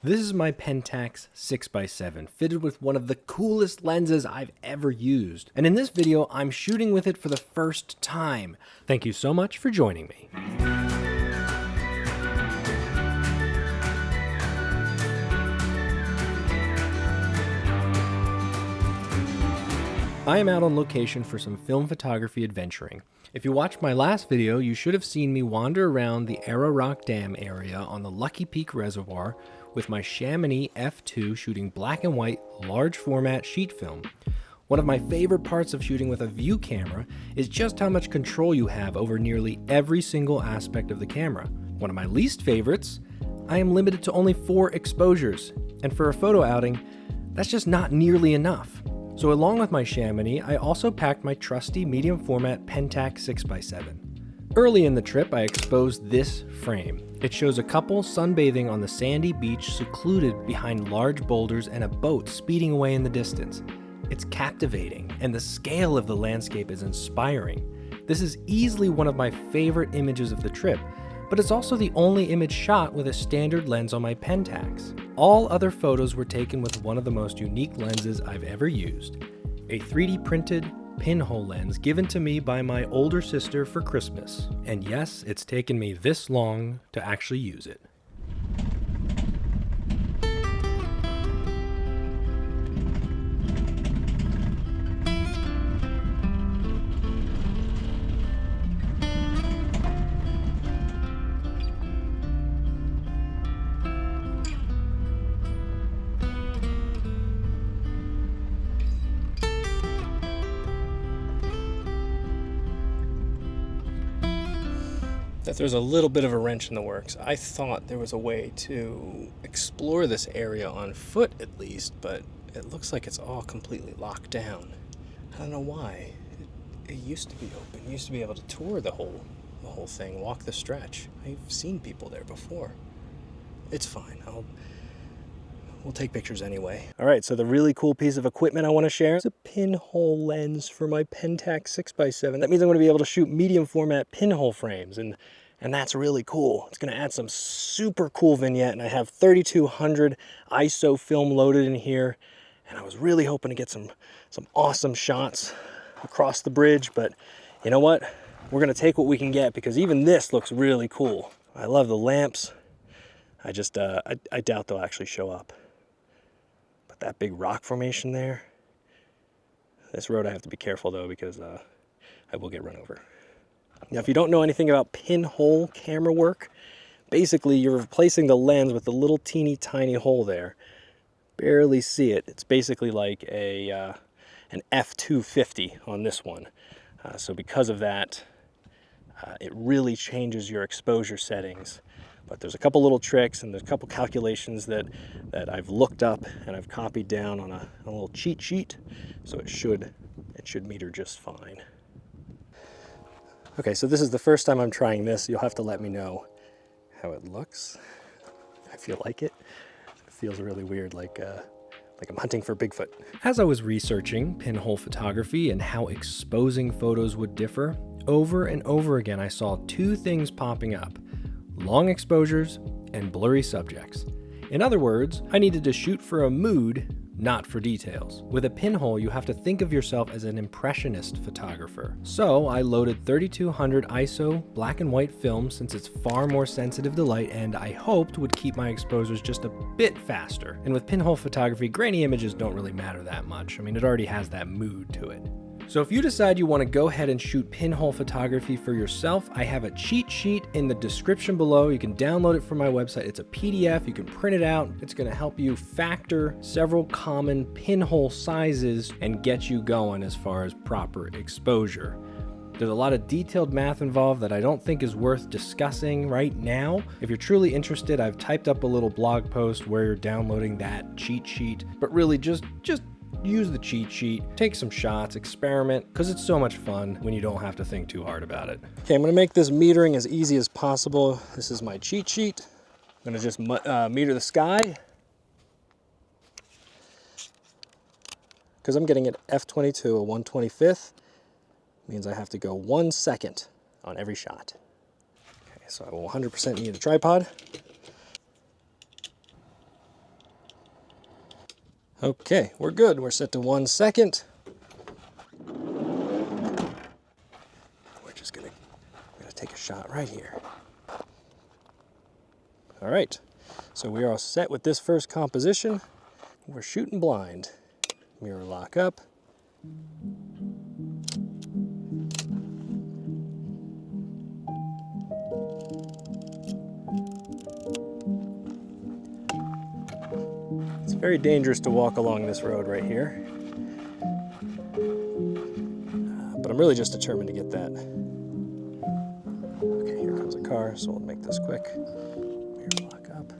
This is my Pentax 6x7, fitted with one of the coolest lenses I've ever used. And in this video, I'm shooting with it for the first time. Thank you so much for joining me. I am out on location for some film photography adventuring. If you watched my last video, you should have seen me wander around the Arrow Rock Dam area on the Lucky Peak Reservoir with my Chamonix f2 shooting black and white large format sheet film. One of my favorite parts of shooting with a view camera is just how much control you have over nearly every single aspect of the camera. One of my least favorites, I am limited to only 4 exposures, and for a photo outing, that's just not nearly enough. So along with my Chamonix, I also packed my trusty medium format Pentax 6x7. Early in the trip, I exposed this frame. It shows a couple sunbathing on the sandy beach secluded behind large boulders and a boat speeding away in the distance. It's captivating, and the scale of the landscape is inspiring. This is easily one of my favorite images of the trip, but it's also the only image shot with a standard lens on my Pentax. All other photos were taken with one of the most unique lenses I've ever used, a 3D printed Pinhole lens given to me by my older sister for Christmas. And yes, it's taken me this long to actually use it. That there's a little bit of a wrench in the works. I thought there was a way to explore this area on foot at least, but it looks like it's all completely locked down. I don't know why. It used to be open. You used to be able to tour the whole thing, walk the stretch. I've seen people there before. It's fine. We'll take pictures anyway. All right, so the really cool piece of equipment I want to share is a pinhole lens for my Pentax 6x7. That means I'm going to be able to shoot medium format pinhole frames, and that's really cool. It's going to add some super cool vignette, and I have 3200 ISO film loaded in here, and I was really hoping to get some awesome shots across the bridge, but you know what? We're going to take what we can get, because even this looks really cool. I love the lamps. I doubt they'll actually show up. That big rock formation there. This road I have to be careful though, because I will get run over. Now if you don't know anything about pinhole camera work, basically you're replacing the lens with a little teeny tiny hole there. Barely see it. It's basically like an f250 on this one. So because of that, it really changes your exposure settings. But there's a couple little tricks and there's a couple calculations that I've looked up and I've copied down on a little cheat sheet, so it should meter just fine. Okay, so this is the first time I'm trying this. You'll have to let me know how it looks. I feel like it. It feels really weird, like I'm hunting for Bigfoot. As I was researching pinhole photography and how exposing photos would differ, over and over again I saw 2 things popping up: long exposures and blurry subjects. In other words, I needed to shoot for a mood, not for details. With a pinhole, you have to think of yourself as an impressionist photographer. So I loaded 3200 ISO black and white film, since it's far more sensitive to light and I hoped would keep my exposures just a bit faster. And with pinhole photography, grainy images don't really matter that much. I mean, it already has that mood to it. So if you decide you want to go ahead and shoot pinhole photography for yourself, I have a cheat sheet in the description below. You can download it from my website. It's a PDF. You can print it out. It's going to help you factor several common pinhole sizes and get you going as far as proper exposure. There's a lot of detailed math involved that I don't think is worth discussing right now. If you're truly interested, I've typed up a little blog post where you're downloading that cheat sheet, but really just use the cheat sheet, take some shots, experiment, because it's so much fun when you don't have to think too hard about it. Okay, I'm going to make this metering as easy as possible. This is my cheat sheet. I'm going to just meter the sky, because I'm getting it f22, a 1/25th. Means I have to go 1 second on every shot. Okay, so I will 100% need a tripod. Okay, we're good. We're set to 1 second. We're gonna take a shot right here. All right, so we are all set with this first composition. We're shooting blind. Mirror lock up. It's very dangerous to walk along this road right here. But I'm really just determined to get that. Okay, here comes a car, so we'll make this quick. Mirror lock up.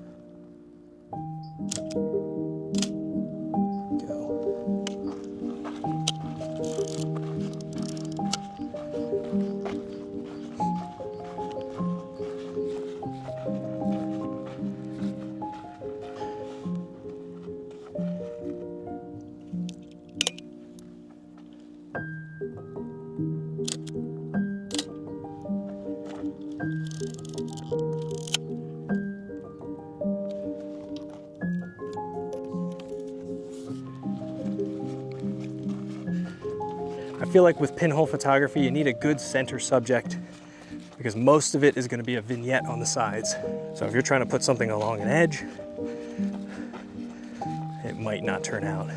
I feel like with pinhole photography, you need a good center subject because most of it is going to be a vignette on the sides. So if you're trying to put something along an edge, it might not turn out.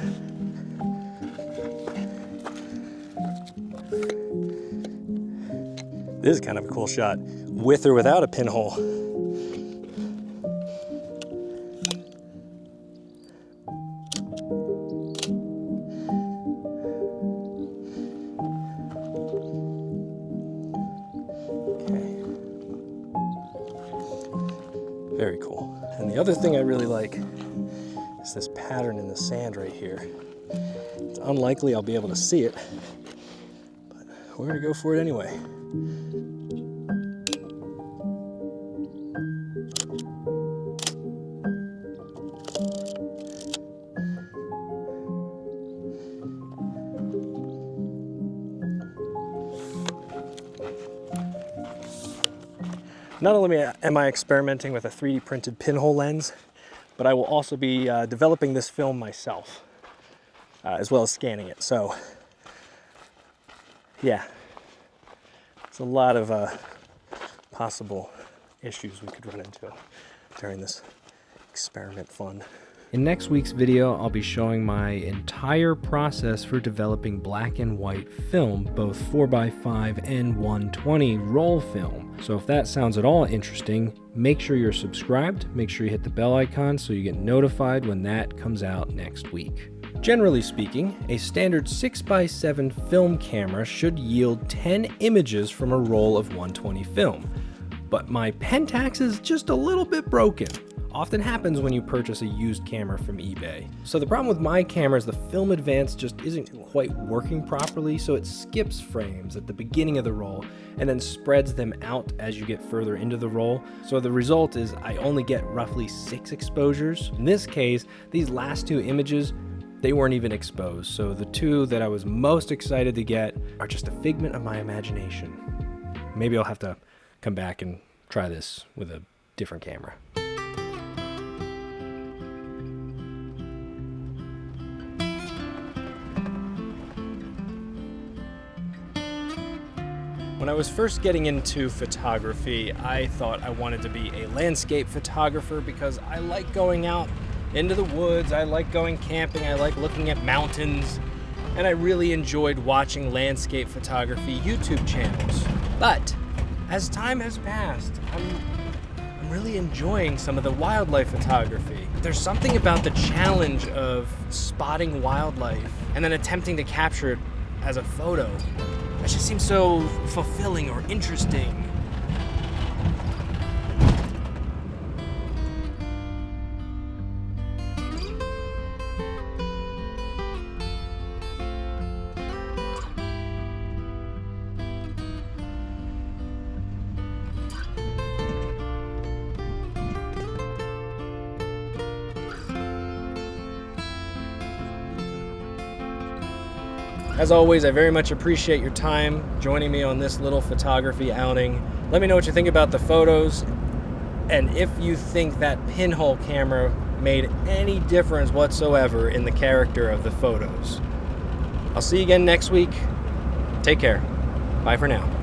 This is kind of a cool shot, with or without a pinhole. Very cool. And the other thing I really like is this pattern in the sand right here. It's unlikely I'll be able to see it, but we're gonna go for it anyway. Not only am I experimenting with a 3D printed pinhole lens, but I will also be developing this film myself, as well as scanning it. So, yeah, it's a lot of possible issues we could run into during this experiment fun. In next week's video, I'll be showing my entire process for developing black and white film, both 4x5 and 120 roll film. So if that sounds at all interesting, make sure you're subscribed, make sure you hit the bell icon so you get notified when that comes out next week. Generally speaking, a standard 6x7 film camera should yield 10 images from a roll of 120 film. But my Pentax is just a little bit broken. Often happens when you purchase a used camera from eBay. So the problem with my camera is the film advance just isn't quite working properly, so it skips frames at the beginning of the roll and then spreads them out as you get further into the roll. So the result is I only get roughly 6 exposures. In this case, these last 2 images, they weren't even exposed. So the 2 that I was most excited to get are just a figment of my imagination. Maybe I'll have to come back and try this with a different camera. When I was first getting into photography, I thought I wanted to be a landscape photographer because I like going out into the woods, I like going camping, I like looking at mountains, and I really enjoyed watching landscape photography YouTube channels. But as time has passed, I'm really enjoying some of the wildlife photography. There's something about the challenge of spotting wildlife and then attempting to capture it as a photo. That just seems so fulfilling or interesting. As always, I very much appreciate your time joining me on this little photography outing. Let me know what you think about the photos, and if you think that pinhole camera made any difference whatsoever in the character of the photos. I'll see you again next week. Take care. Bye for now.